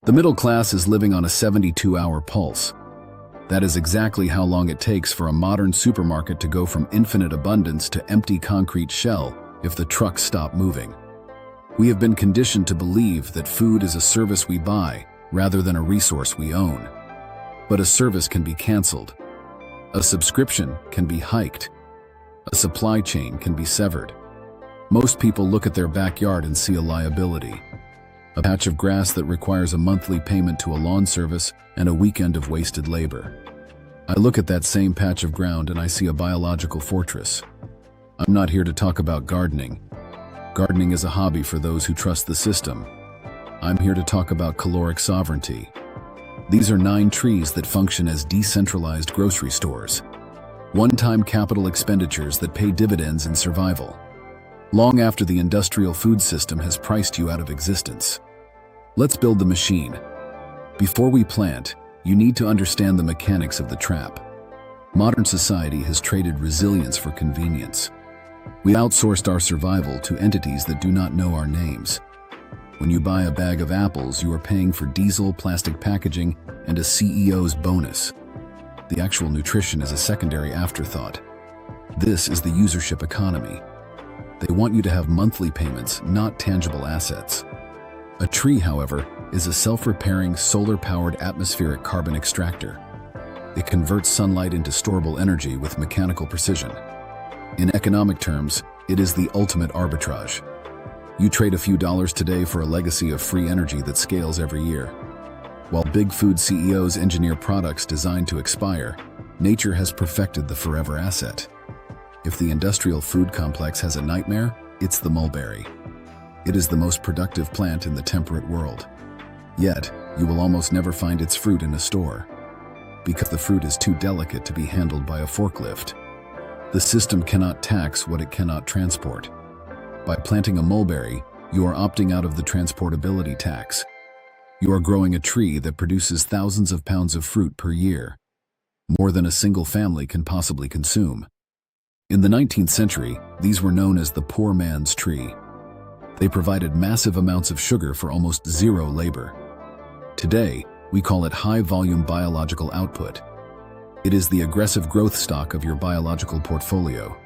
The middle class is living on a 72-hour pulse. That is exactly how long it takes for a modern supermarket to go from infinite abundance to empty concrete shell if the trucks stop moving. We have been conditioned to believe that food is a service we buy rather than a resource we own. But a service can be canceled. A subscription can be hiked. A supply chain can be severed. Most people look at their backyard and see a liability. A patch of grass that requires a monthly payment to a lawn service and a weekend of wasted labor. I look at that same patch of ground and I see a biological fortress. I'm not here to talk about gardening. Gardening is a hobby for those who trust the system. I'm here to talk about caloric sovereignty. These are 9 trees that function as decentralized grocery stores. One-time capital expenditures that pay dividends in survival, long after the industrial food system has priced you out of existence. Let's build the machine. Before we plant, you need to understand the mechanics of the trap. Modern society has traded resilience for convenience. We outsourced our survival to entities that do not know our names. When you buy a bag of apples, you are paying for diesel, plastic packaging, and a CEO's bonus. The actual nutrition is a secondary afterthought. This is the usership economy. They want you to have monthly payments, not tangible assets. A tree, however, is a self-repairing, solar-powered atmospheric carbon extractor. It converts sunlight into storable energy with mechanical precision. In economic terms, it is the ultimate arbitrage. You trade a few dollars today for a legacy of free energy that scales every year. While big food CEOs engineer products designed to expire, nature has perfected the forever asset. If the industrial food complex has a nightmare, it's the mulberry. It is the most productive plant in the temperate world. Yet, you will almost never find its fruit in a store, because the fruit is too delicate to be handled by a forklift. The system cannot tax what it cannot transport. By planting a mulberry, you are opting out of the transportability tax. You are growing a tree that produces thousands of pounds of fruit per year, more than a single family can possibly consume. In the 19th century, these were known as the poor man's tree. They provided massive amounts of sugar for almost zero labor. Today, we call it high-volume biological output. It is the aggressive growth stock of your biological portfolio.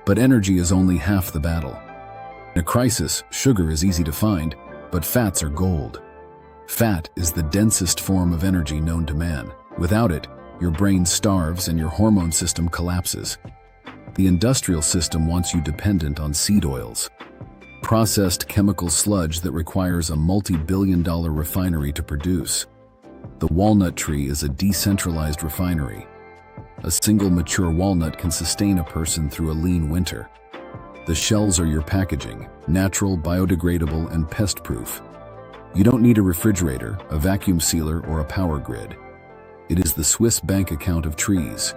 But energy is only half the battle. In a crisis, sugar is easy to find, but fats are gold. Fat is the densest form of energy known to man. Without it, your brain starves and your hormone system collapses. The industrial system wants you dependent on seed oils, processed chemical sludge that requires a multi-billion-dollar refinery to produce. The walnut tree is a decentralized refinery. A single mature walnut can sustain a person through a lean winter. The shells are your packaging, natural, biodegradable, and pest-proof. You don't need a refrigerator, a vacuum sealer, or a power grid. It is the Swiss bank account of trees.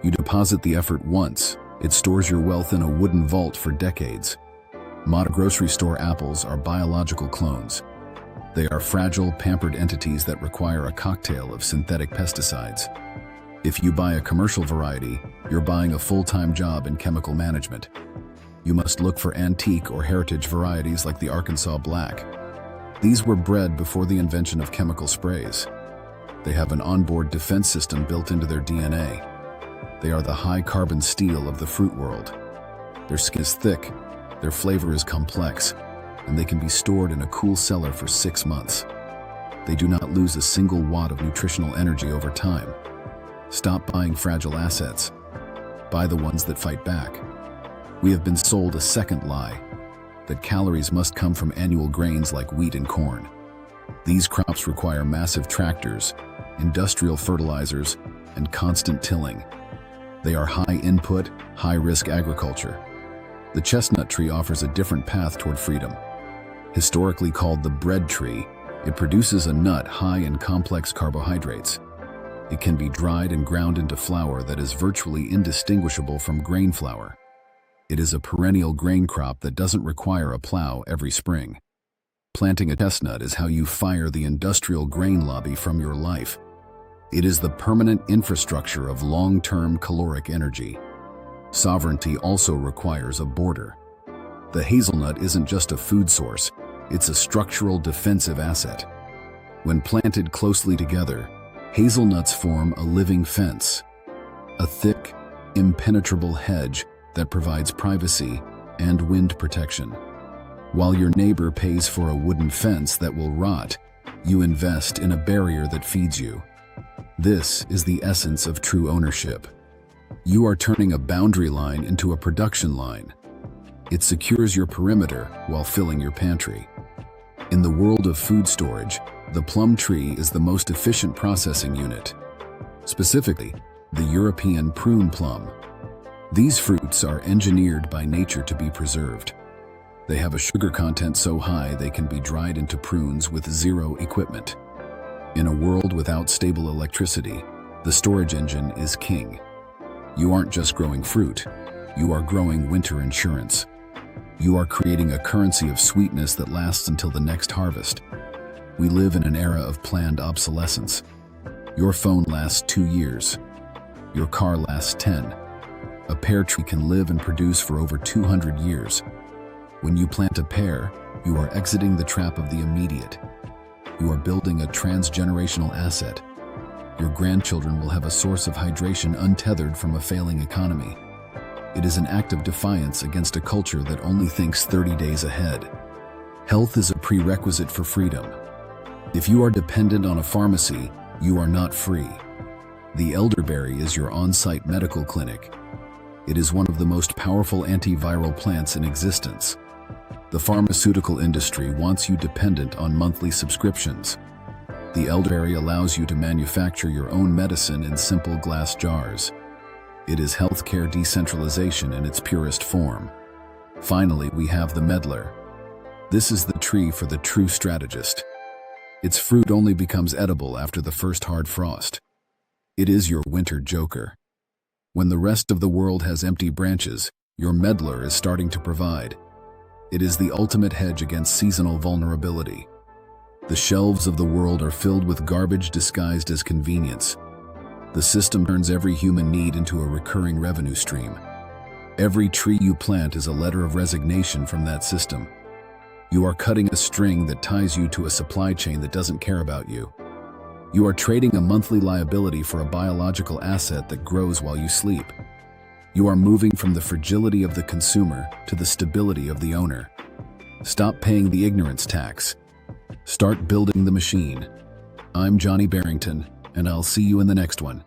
You deposit the effort once, it stores your wealth in a wooden vault for decades. Modern grocery store apples are biological clones. They are fragile, pampered entities that require a cocktail of synthetic pesticides. If you buy a commercial variety, you're buying a full-time job in chemical management. You must look for antique or heritage varieties like the Arkansas Black. These were bred before the invention of chemical sprays. They have an onboard defense system built into their DNA. They are the high-carbon steel of the fruit world. Their skin is thick, their flavor is complex, and they can be stored in a cool cellar for 6 months. They do not lose a single watt of nutritional energy over time. Stop buying fragile assets. Buy the ones that fight back. We have been sold a second lie, that calories must come from annual grains like wheat and corn. These crops require massive tractors, industrial fertilizers, and constant tilling. They are high-input, high-risk agriculture. The chestnut tree offers a different path toward freedom. Historically called the bread tree, it produces a nut high in complex carbohydrates. It can be dried and ground into flour that is virtually indistinguishable from grain flour. It is a perennial grain crop that doesn't require a plow every spring. Planting a chestnut is how you fire the industrial grain lobby from your life. It is the permanent infrastructure of long-term caloric energy. Sovereignty also requires a border. The hazelnut isn't just a food source, it's a structural defensive asset. When planted closely together, hazelnuts form a living fence, a thick, impenetrable hedge that provides privacy and wind protection. While your neighbor pays for a wooden fence that will rot, you invest in a barrier that feeds you. This is the essence of true ownership. You are turning a boundary line into a production line. It secures your perimeter while filling your pantry. In the world of food storage, the plum tree is the most efficient processing unit. Specifically, the European prune plum. These fruits are engineered by nature to be preserved. They have a sugar content so high they can be dried into prunes with zero equipment. In a world without stable electricity, the storage engine is king. You aren't just growing fruit, you are growing winter insurance. You are creating a currency of sweetness that lasts until the next harvest. We live in an era of planned obsolescence. Your phone lasts 2 years. Your car lasts 10. A pear tree can live and produce for over 200 years. When you plant a pear, you are exiting the trap of the immediate. You are building a transgenerational asset. Your grandchildren will have a source of hydration untethered from a failing economy. It is an act of defiance against a culture that only thinks 30 days ahead. Health is a prerequisite for freedom. If you are dependent on a pharmacy, you are not free. The elderberry is your on-site medical clinic. It is one of the most powerful antiviral plants in existence. The pharmaceutical industry wants you dependent on monthly subscriptions. The elderberry allows you to manufacture your own medicine in simple glass jars. It is healthcare decentralization in its purest form. Finally, we have the medlar. This is the tree for the true strategist. Its fruit only becomes edible after the first hard frost. It is your winter joker. When the rest of the world has empty branches, your medlar is starting to provide. It is the ultimate hedge against seasonal vulnerability. The shelves of the world are filled with garbage disguised as convenience. The system turns every human need into a recurring revenue stream. Every tree you plant is a letter of resignation from that system. You are cutting a string that ties you to a supply chain that doesn't care about you. You are trading a monthly liability for a biological asset that grows while you sleep. You are moving from the fragility of the consumer to the stability of the owner. Stop paying the ignorance tax. Start building the machine. I'm Johnny Bearington, and I'll see you in the next one.